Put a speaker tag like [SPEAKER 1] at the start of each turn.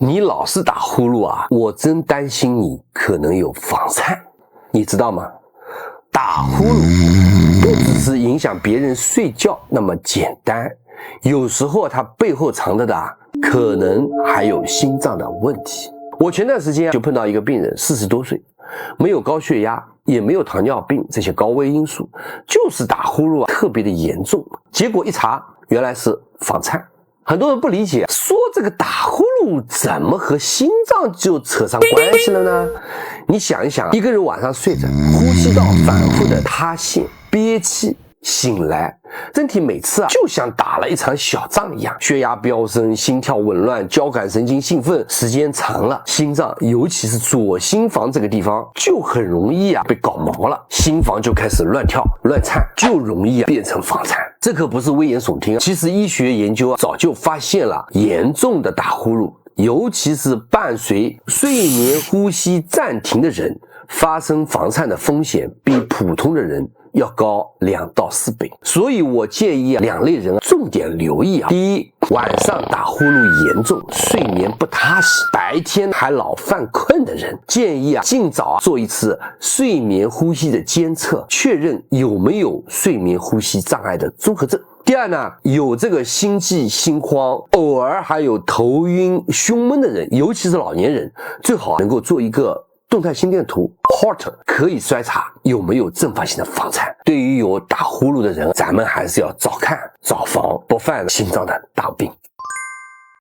[SPEAKER 1] 你老是打呼噜啊，我真担心你可能有房颤，你知道吗？打呼噜不只是影响别人睡觉那么简单，有时候它背后藏着的可能还有心脏的问题。我前段时间就碰到一个病人，40多岁，没有高血压，也没有糖尿病这些高危因素，就是打呼噜特别的严重。结果一查，原来是房颤。很多人不理解，说这个打呼噜怎么和心脏就扯上关系了呢？你想一想，一个人晚上睡着，呼吸道反复的塌陷、憋气，醒来，身体每次就像打了一场小仗一样，血压飙升，心跳紊乱，交感神经兴奋，时间长了，心脏尤其是左心房这个地方就很容易被搞毛了，心房就开始乱跳乱颤，就容易变成房颤。这可不是危言耸听，其实医学研究早就发现了，严重的打呼噜，尤其是伴随睡眠呼吸暂停的人，发生房颤的风险比普通的人要高2到4倍。所以我建议2类人重点留意第一，晚上打呼噜严重，睡眠不踏实，白天还老犯困的人，建议尽早做一次睡眠呼吸的监测，确认有没有睡眠呼吸障碍的综合症。第二呢，有这个心悸、心慌，偶尔还有头晕、胸闷的人，尤其是老年人，最好能够做一个动态心电图 Holter， 可以筛查有没有阵发性的房颤。对于有打呼噜的人，咱们还是要早看早防，不犯心脏的大病。